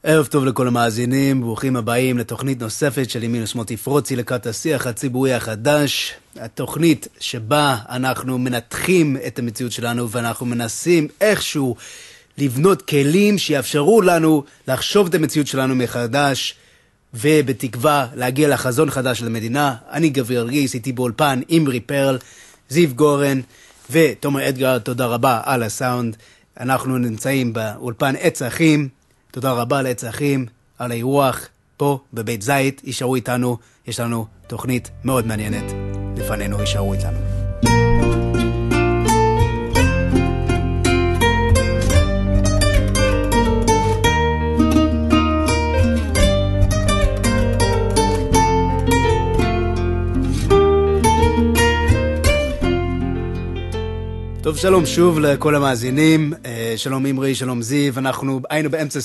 ערב טוב לכל המאזינים, ברוכים הבאים לתוכנית נוספת של ימין ושמאל תפרוצי לקראת השיח הציבורי החדש. התוכנית שבה אנחנו מנתחים את המציאות שלנו ואנחנו מנסים איכשהו לבנות כלים שיאפשרו לנו לחשוב את המציאות שלנו מחדש ובתקווה להגיע לחזון חדש של המדינה. אני גבריאל גיס, איתי באולפן אמרי פרל, זיו גורן ותומר אדגר, תודה רבה על הסאונד. אנחנו נמצאים באולפן עץ אחים. תודה רבה לעץ האחים על האירוח פה בבית זית. יישארו איתנו, יש לנו תוכנית מאוד מעניינת לפנינו, יישארו איתנו. טוב, שלום שוב לכל המאזינים, שלום אמרי, שלום זיו. אנחנו היינו באמצע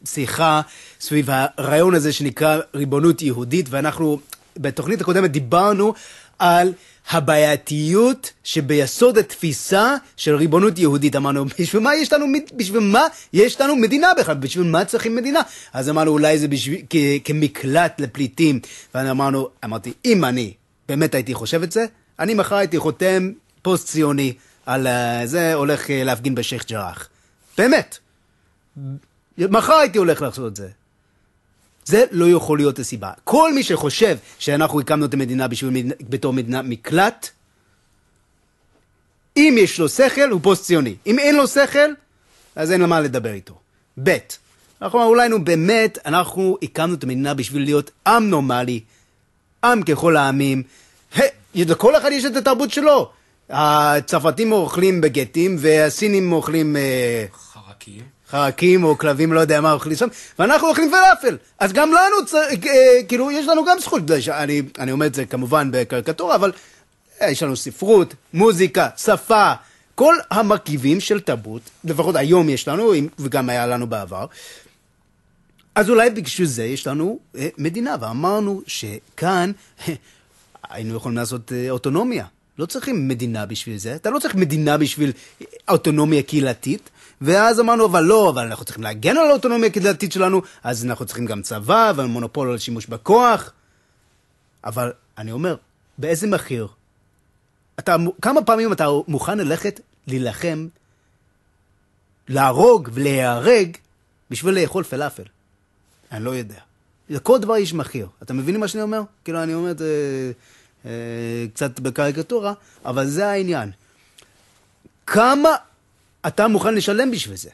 שיחה סביב הרעיון הזה שנקרא ריבונות יהודית, ואנחנו בתוכנית הקודמת דיברנו על הבעייתיות שביסוד התפיסה של ריבונות יהודית. אמרנו, בשביל מה יש לנו מדינה בכלל? בשביל מה צריכים מדינה? אז אמרנו, אולי זה כמקלט לפליטים. אמרתי, אם אני באמת הייתי חושב את זה, אני מחר הייתי חותם פוסט ציוני על זה, הולך להפגין בשייח ג'ראח. באמת. מחר הייתי הולך לעשות את זה. זה לא יכול להיות הסיבה. כל מי שחושב שאנחנו הקמנו את המדינה בתור מדינה מקלט, אם יש לו שכל, הוא פוסט ציוני. אם אין לו שכל, אז אין למה לדבר איתו. אנחנו הקמנו את המדינה בשביל להיות עם נורמלי, עם ככל העמים. לכל אחד יש את התרבות שלו. הצרפתים אוכלים בגטים, והסינים אוכלים חרקים או כלבים, לא יודע מה אוכלים שם, ואנחנו אוכלים פלאפל. אז גם לנו, כאילו, יש לנו גם זכות. אני אומר את זה כמובן בקריקטורה, אבל יש לנו ספרות, מוזיקה, שפה, כל המרכיבים של תרבות, לפחות היום יש לנו, וגם היה לנו בעבר. אז אולי בשביל זה יש לנו מדינה, ואמרנו שכאן היינו יכולים לעשות אוטונומיה. לא צריכים מדינה בשביל זה. אתה לא צריך מדינה בשביל אוטונומיה קהילתית. ואז אמרנו, אבל אנחנו צריכים להגן על האוטונומיה הקהילתית שלנו, אז אנחנו צריכים גם צבא ומונופול על שימוש בכוח. אבל אני אומר, באיזה מחיר? כמה פעמים אתה מוכן ללכת להילחם, להרוג ולהיהרג בשביל לאכול פלאפל? אני לא יודע. לכל דבר יש מחיר. אתה מבינים מה שאני אומר? כאילו אני אומר את זה קצת בקריקטורה, אבל זה העניין. כמה אתה מוכן לשלם בשביל זה?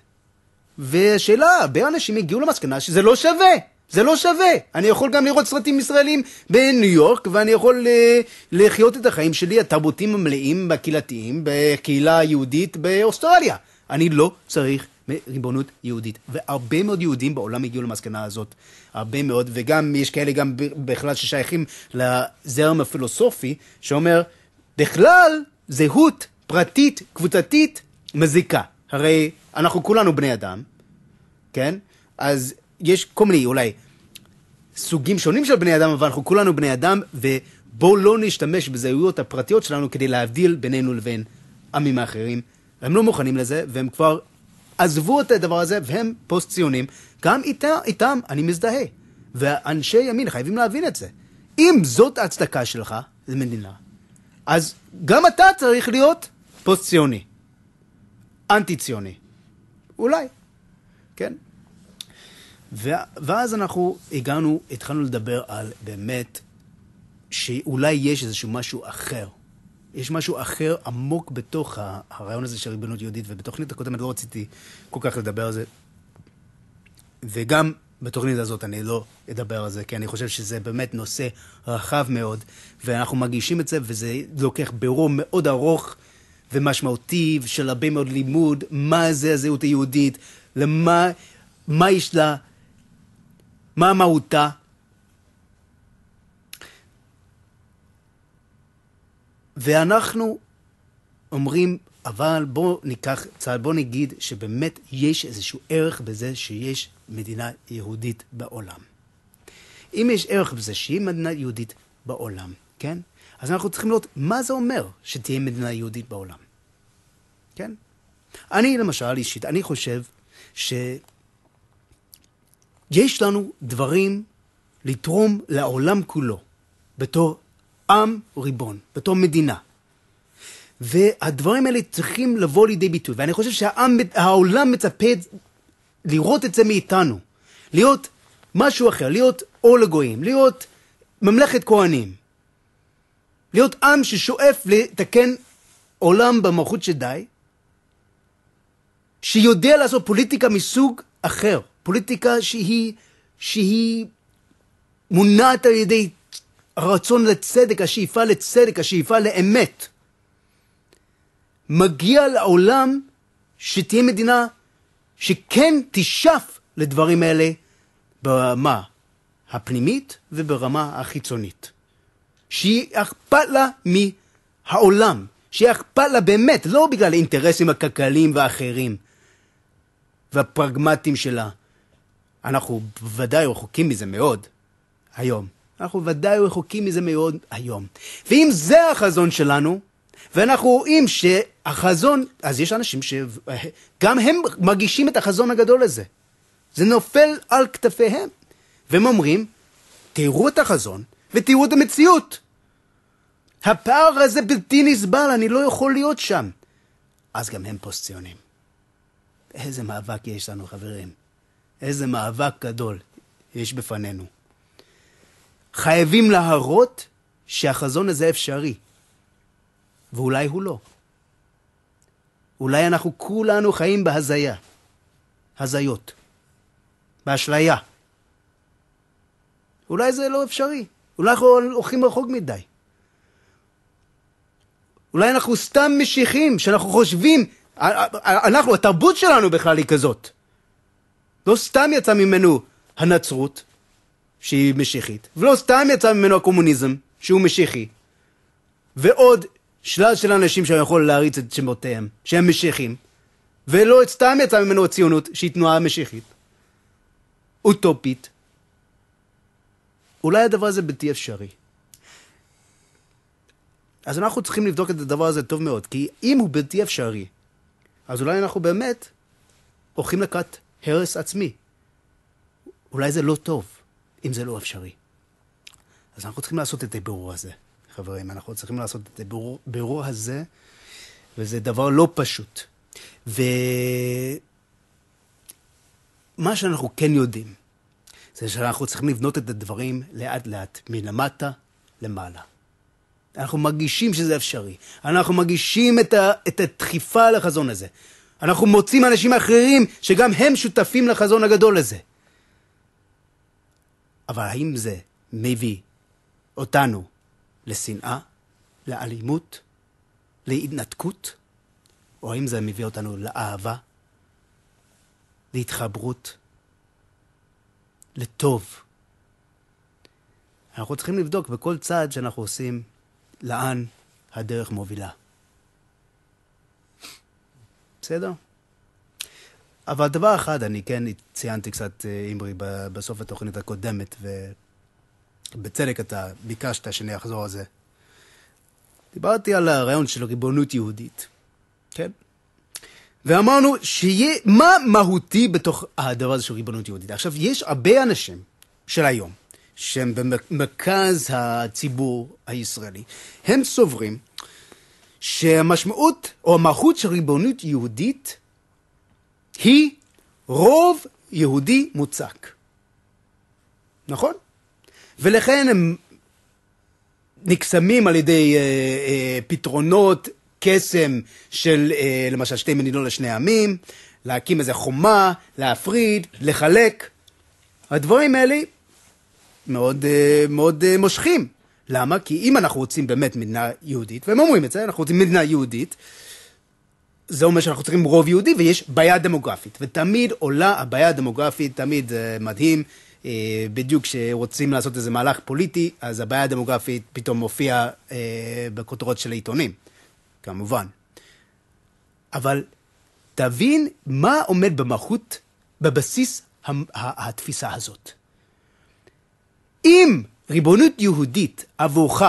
והשאלה, הרבה אנשים הגיעו למסקנה שזה לא שווה. זה לא שווה. אני יכול גם לראות סרטים ישראלים בניו יורק, ואני יכול לחיות את החיים שלי, התרבותים המלאים, בקהילתיים, בקהילה היהודית באוסטרליה. אני לא צריך ריבונות יהודית. והרבה מאוד יהודים בעולם הגיעו למסקנה הזאת. הרבה מאוד, וגם יש כאלה גם בכלל ששייכים לזרם הפילוסופי, שאומר, בכלל זהות פרטית, קבוצתית, מזיקה. הרי אנחנו כולנו בני אדם, כן? אז יש כל מיני אולי סוגים שונים של בני אדם, אבל אנחנו כולנו בני אדם, ובואו לא נשתמש בזהויות הפרטיות שלנו כדי להבדיל בינינו לבין עמים האחרים. הם לא מוכנים לזה, והם כבר עזבו את הדבר הזה, והם פוסט ציונים. גם איתם אני מזדהה. ואנשי ימין חייבים להבין את זה. אם זאת ההצדקה שלך, זה מדינה, אז גם אתה צריך להיות פוסט ציוני. אנטי ציוני. אולי. כן? ואז אנחנו התחלנו לדבר על באמת שאולי יש איזשהו משהו אחר. יש משהו אחר עמוק בתוך הרעיון הזה של ריבונות יהודית, ובתוכנית הקודמת לא רציתי כל כך לדבר על זה. וגם בתוכנית הזאת אני לא אדבר על זה, כי אני חושב שזה באמת נושא רחב מאוד, ואנחנו מגישים את זה, וזה לוקח בירור מאוד ארוך ומשמעותי, של הרבה מאוד לימוד, מה זה הזהות היהודית, מה יש לה, מה מהותה. ואנחנו אומרים, אבל בוא ניקח צעד, בוא נגיד שבאמת יש איזשהו ערך בזה שיש מדינה יהודית בעולם. אם יש ערך בזה שהיא מדינה יהודית בעולם, כן? אז אנחנו צריכים לראות מה זה אומר שתהיה מדינה יהודית בעולם. כן? אני למשל אישית, אני חושב שיש יש לנו דברים לתרום לעולם כולו, בתור עם ריבון, בתור מדינה. והדברים האלה צריכים לבוא לידי ביטוי, ואני חושב שהעולם מצפה לראות את זה מאיתנו, להיות משהו אחר, להיות אור לגויים, להיות ממלכת כהנים, להיות עם ששואף לתקן עולם במלכות שדי, שיודע לעשות פוליטיקה מסוג אחר, פוליטיקה שהיא מונעת על ידי הרצון לצדק, השאיפה לצדק, השאיפה לאמת. מגיע לעולם שתהיה מדינה שכן תשאף לדברים האלה ברמה הפנימית וברמה החיצונית. שהיא אכפת לה מהעולם, שהיא אכפת לה באמת, לא בגלל האינטרסים הכלכליים והאחרים והפרגמטיים שלה. אנחנו ודאי רחוקים מזה מאוד היום. אנחנו ודאי רחוקים מזה מאוד היום. ואם זה החזון שלנו, ואנחנו רואים שהחזון, אז יש אנשים שגם הם מרגישים את החזון הגדול הזה. זה נופל על כתפיהם. והם אומרים, תראו את החזון ותראו את המציאות. הפער הזה בלתי נסבל, אני לא יכול להיות שם. אז גם הם פוסט-ציונים. איזה מאבק יש לנו, חברים. איזה מאבק גדול יש בפנינו. חייבים להראות שהחזון הזה אפשרי. ואולי הוא לא. אולי אנחנו כולנו חיים בהזיה. הזיות. באשליה. אולי זה לא אפשרי. אולי אנחנו הולכים רחוק מדי. אולי אנחנו סתם משיחים, שאנחנו חושבים, התרבות שלנו בכלל היא כזאת. לא סתם יצא ממנו הנצרות, שהיא משיחית, ולא סתם יצא ממנו הקומוניזם, שהוא משיחי, ועוד שלל של אנשים שאני יכול להריץ את שמותיהם, שהם משיחים, ולא סתם יצא ממנו הציונות, שהיא תנועה משיחית, אוטופית. אולי הדבר הזה בלתי אפשרי. אז אנחנו צריכים לבדוק את הדבר הזה טוב מאוד, כי אם הוא בלתי אפשרי, אז אולי אנחנו באמת הולכים לקראת הרס עצמי. אולי זה לא טוב, אם זה לא אפשרי. אז אנחנו צריכים לעשות את הבירור הזה, חברים. אנחנו צריכים לעשות את הבירור הזה, וזה דבר לא פשוט. ומה שאנחנו כן יודעים, זה שאנחנו צריכים לבנות את הדברים לאט לאט, מלמטה למעלה. אנחנו מרגישים שזה אפשרי. אנחנו מרגישים את הדחיפה לחזון הזה. אנחנו מוצאים אנשים אחרים שגם הם שותפים לחזון הגדול הזה. אבל האם זה מביא אותנו לשנאה, לאלימות, להתנתקות? או האם זה מביא אותנו לאהבה, להתחברות, לטוב? אנחנו צריכים לבדוק בכל צעד שאנחנו עושים לאן הדרך מובילה. בסדר? אבל דבר אחד, אני כן ציינתי קצת, אימרי, בסוף התוכנית הקודמת, ובצדק אתה ביקשת שאני אחזור על זה. דיברתי על הרעיון של ריבונות יהודית. כן? ואמרנו שיהיה מה מהותי בתוך הדבר הזה של ריבונות יהודית. עכשיו, יש הרבה אנשים של היום, שהם במרכז הציבור הישראלי, הם סוברים שהמשמעות או המהות של ריבונות יהודית היא רוב יהודי מוצק. נכון? ולכן הם נקסמים על ידי פתרונות קסם של למשל שתי מדינות לשני עמים, להקים איזה חומה, להפריד, לחלק. הדברים האלה מאוד, מאוד מושכים. למה? כי אם אנחנו רוצים באמת מדינה יהודית, והם אומרים את זה, אנחנו רוצים מדינה יהודית, זה אומר שאנחנו צריכים רוב יהודי, ויש בעיה דמוגרפית. ותמיד עולה הבעיה הדמוגרפית, תמיד מדהים, בדיוק כשרוצים לעשות איזה מהלך פוליטי, אז הבעיה הדמוגרפית פתאום מופיעה בכותרות של העיתונים, כמובן. אבל תבין מה עומד במהות, בבסיס התפיסה הזאת. אם ריבונות יהודית עבורך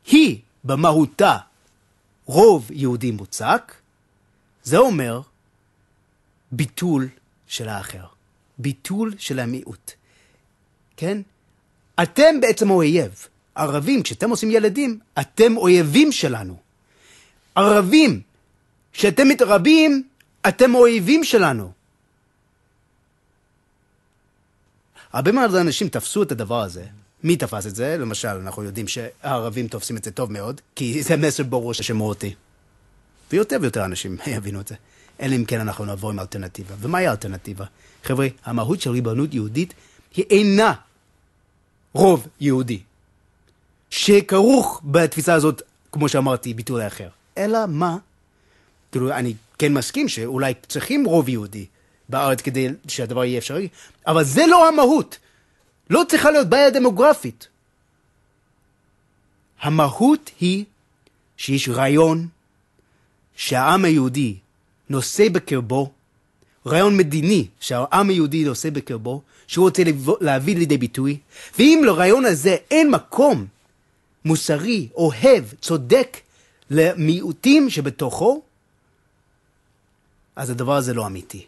היא במהותה רוב יהודי מוצק, זה אומר ביטול של האחר. ביטול של המיעוט. כן? אתם בעצם אויב. ערבים, כשאתם עושים ילדים, אתם אויבים שלנו. ערבים, כשאתם מתרבים, אתם אויבים שלנו. הרבה מאוד אנשים תפסו את הדבר הזה. מי תפס את זה? למשל, אנחנו יודעים שהערבים תופסים את זה טוב מאוד, כי זה מסר ברור ששמעו אותי. ויותר ויותר אנשים יבינו את זה. אלא אם כן אנחנו נבוא עם אלטרנטיבה. ומהי האלטרנטיבה? חבר'ה, המהות של ריבונות יהודית היא אינה רוב יהודי, שכרוך בתפיסה הזאת, כמו שאמרתי, ביטול האחר. אלא מה? כאילו, אני כן מסכים שאולי צריכים רוב יהודי בארץ כדי שהדבר יהיה אפשרי, אבל זה לא המהות. לא צריכה להיות בעיה דמוגרפית. המהות היא שיש רעיון שהעם היהודי נושא בקרבו, רעיון מדיני שהעם היהודי נושא בקרבו, שהוא רוצה להביא לידי ביטוי, ואם לרעיון הזה אין מקום מוסרי, אוהב, צודק למיעוטים שבתוכו, אז הדבר הזה לא אמיתי.